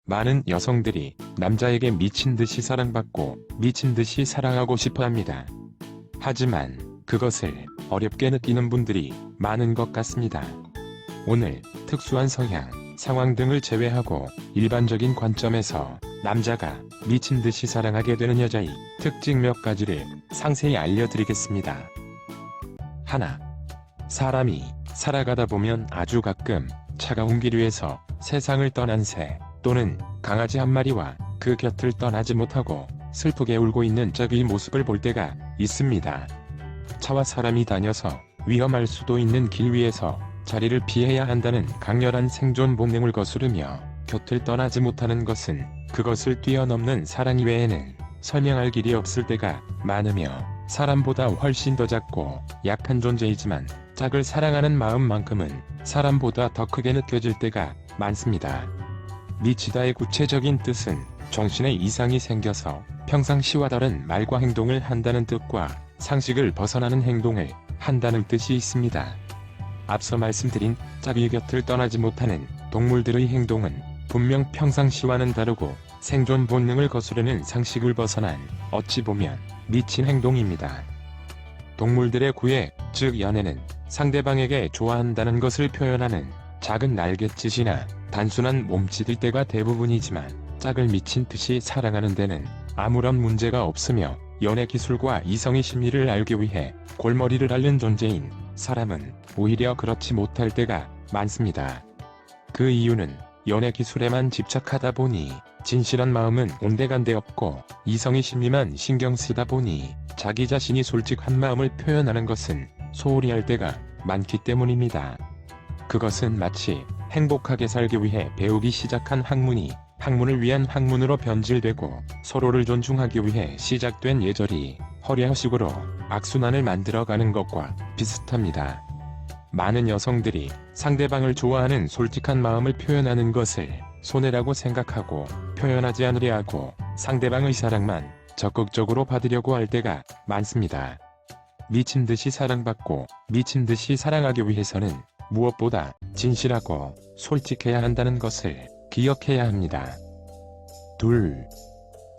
많은 여성들이 남자에게 미친 듯이 사랑받고 미친 듯이 사랑하고 싶어 합니다. 하지만 그것을 어렵게 느끼는 분들이 많은 것 같습니다. 오늘 특수한 성향, 상황 등을 제외하고 일반적인 관점에서 남자가 미친 듯이 사랑하게 되는 여자의 특징 몇 가지를 상세히 알려드리겠습니다. 하나, 사람이 살아가다 보면 아주 가끔 차가운 길 위에서 세상을 떠난 새 또는 강아지 한 마리와 그 곁을 떠나지 못하고 슬프게 울고 있는 짝의 모습을 볼 때가 있습니다. 차와 사람이 다녀서 위험할 수도 있는 길 위에서 자리를 피해야 한다는 강렬한 생존 본능을 거스르며 곁을 떠나지 못하는 것은 그것을 뛰어넘는 사랑 이외에는 설명할 길이 없을 때가 많으며, 사람보다 훨씬 더 작고 약한 존재이지만 짝을 사랑하는 마음만큼은 사람보다 더 크게 느껴질 때가 많습니다. 미치다의 구체적인 뜻은 정신에 이상이 생겨서 평상시와 다른 말과 행동을 한다는 뜻과 상식을 벗어나는 행동을 한다는 뜻이 있습니다. 앞서 말씀드린 짝의 곁을 떠나지 못하는 동물들의 행동은 분명 평상시와는 다르고 생존 본능을 거스르는 상식을 벗어난, 어찌 보면 미친 행동입니다. 동물들의 구애, 즉 연애는 상대방에게 좋아한다는 것을 표현하는 작은 날갯짓이나 단순한 몸짓일 때가 대부분이지만, 짝을 미친 듯이 사랑하는 데는 아무런 문제가 없으며 연애 기술과 이성의 심리를 알기 위해 골머리를 앓는 존재인 사람은 오히려 그렇지 못할 때가 많습니다. 그 이유는 연애 기술에만 집착하다 보니 진실한 마음은 온데간데 없고, 이성의 심리만 신경 쓰다 보니 자기 자신이 솔직한 마음을 표현하는 것은 소홀히 할 때가 많기 때문입니다. 그것은 마치 행복하게 살기 위해 배우기 시작한 학문이 학문을 위한 학문으로 변질되고 서로를 존중하기 위해 시작된 예절이 허례허식으로 악순환을 만들어가는 것과 비슷합니다. 많은 여성들이 상대방을 좋아하는 솔직한 마음을 표현하는 것을 손해라고 생각하고 표현하지 않으려 하고 상대방의 사랑만 적극적으로 받으려고 할 때가 많습니다. 미친 듯이 사랑받고 미친 듯이 사랑하기 위해서는 무엇보다 진실하고 솔직해야 한다는 것을 기억해야 합니다. 둘,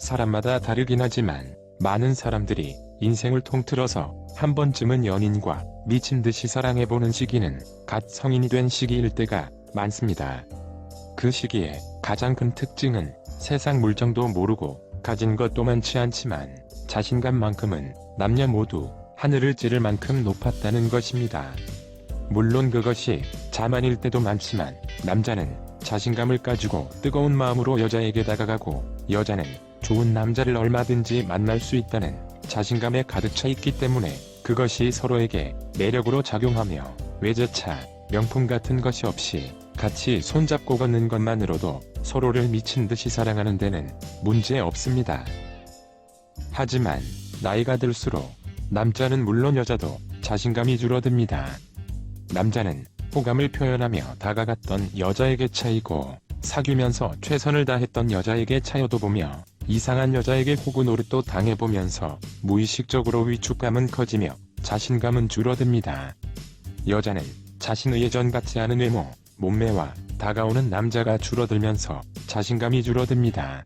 사람마다 다르긴 하지만 많은 사람들이 인생을 통틀어서 한 번쯤은 연인과 미친 듯이 사랑해보는 시기는 갓 성인이 된 시기일 때가 많습니다. 그 시기에 가장 큰 특징은 세상 물정도 모르고 가진 것도 많지 않지만 자신감만큼은 남녀 모두 하늘을 찌를 만큼 높았다는 것입니다. 물론 그것이 자만일 때도 많지만, 남자는 자신감을 가지고 뜨거운 마음으로 여자에게 다가가고 여자는 좋은 남자를 얼마든지 만날 수 있다는 자신감에 가득 차 있기 때문에 그것이 서로에게 매력으로 작용하며 외제차, 명품 같은 것이 없이 같이 손잡고 걷는 것만으로도 서로를 미친 듯이 사랑하는 데는 문제 없습니다. 하지만 나이가 들수록 남자는 물론 여자도 자신감이 줄어듭니다. 남자는 호감을 표현하며 다가갔던 여자에게 차이고, 사귀면서 최선을 다했던 여자에게 차여도 보며 이상한 여자에게 호구 노릇도 당해보면서 무의식적으로 위축감은 커지며 자신감은 줄어듭니다. 여자는 자신의 예전 같지 않은 외모, 몸매와 다가오는 남자가 줄어들면서 자신감이 줄어듭니다.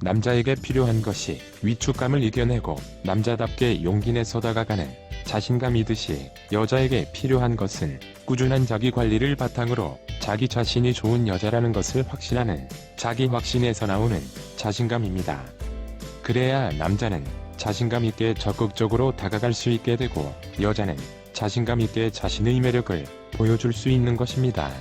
남자에게 필요한 것이 위축감을 이겨내고 남자답게 용기 내서 다가가는 자신감이듯이, 여자에게 필요한 것은 꾸준한 자기 관리를 바탕으로 자기 자신이 좋은 여자라는 것을 확신하는 자기 확신에서 나오는 자신감입니다. 그래야 남자는 자신감 있게 적극적으로 다가갈 수 있게 되고, 여자는 자신감 있게 자신의 매력을 보여줄 수 있는 것입니다.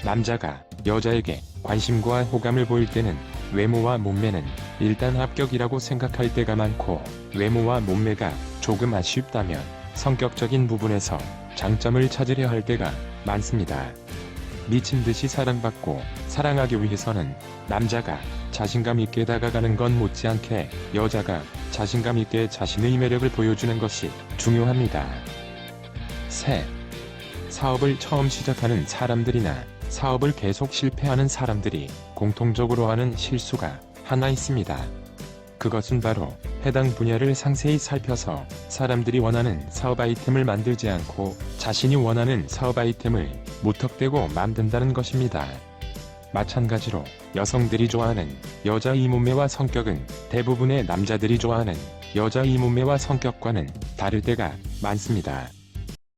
남자가 여자에게 관심과 호감을 보일 때는 외모와 몸매는 일단 합격이라고 생각할 때가 많고, 외모와 몸매가 조금 아쉽다면 성격적인 부분에서 장점을 찾으려 할 때가 많습니다. 미친 듯이 사랑받고 사랑하기 위해서는 남자가 자신감 있게 다가가는 건 못지않게 여자가 자신감 있게 자신의 매력을 보여주는 것이 중요합니다. 셋, 사업을 처음 시작하는 사람들이나 사업을 계속 실패하는 사람들이 공통적으로 하는 실수가 하나 있습니다. 그것은 바로 해당 분야를 상세히 살펴서 사람들이 원하는 사업 아이템을 만들지 않고 자신이 원하는 사업 아이템을 무턱대고 만든다는 것입니다. 마찬가지로 여성들이 좋아하는 여자의 몸매와 성격은 대부분의 남자들이 좋아하는 여자의 몸매와 성격과는 다를 때가 많습니다.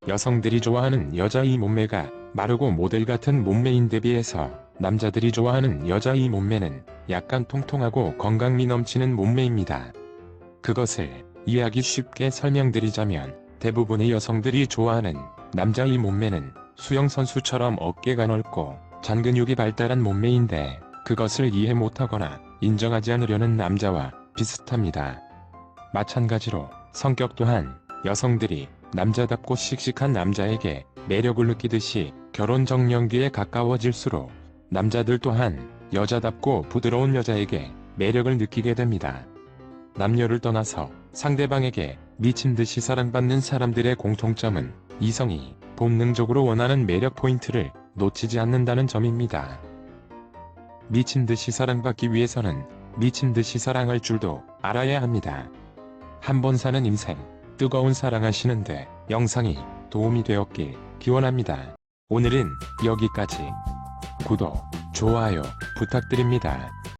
여성들이 좋아하는 여자의 몸매가 마르고 모델 같은 몸매인데 비해서 남자들이 좋아하는 여자의 몸매는 약간 통통하고 건강미 넘치는 몸매입니다. 그것을 이해하기 쉽게 설명드리자면 대부분의 여성들이 좋아하는 남자의 몸매는 수영선수처럼 어깨가 넓고 잔근육이 발달한 몸매인데 그것을 이해 못하거나 인정하지 않으려는 남자와 비슷합니다. 마찬가지로 성격 또한 여성들이 남자답고 씩씩한 남자에게 매력을 느끼듯이 결혼 정년기에 가까워질수록 남자들 또한 여자답고 부드러운 여자에게 매력을 느끼게 됩니다. 남녀를 떠나서 상대방에게 미친 듯이 사랑받는 사람들의 공통점은 이성이 본능적으로 원하는 매력 포인트를 놓치지 않는다는 점입니다. 미친 듯이 사랑받기 위해서는 미친 듯이 사랑할 줄도 알아야 합니다. 한 번 사는 인생, 뜨거운 사랑하시는데 영상이 도움이 되었길 기원합니다. 오늘은 여기까지. 구독, 좋아요 부탁드립니다.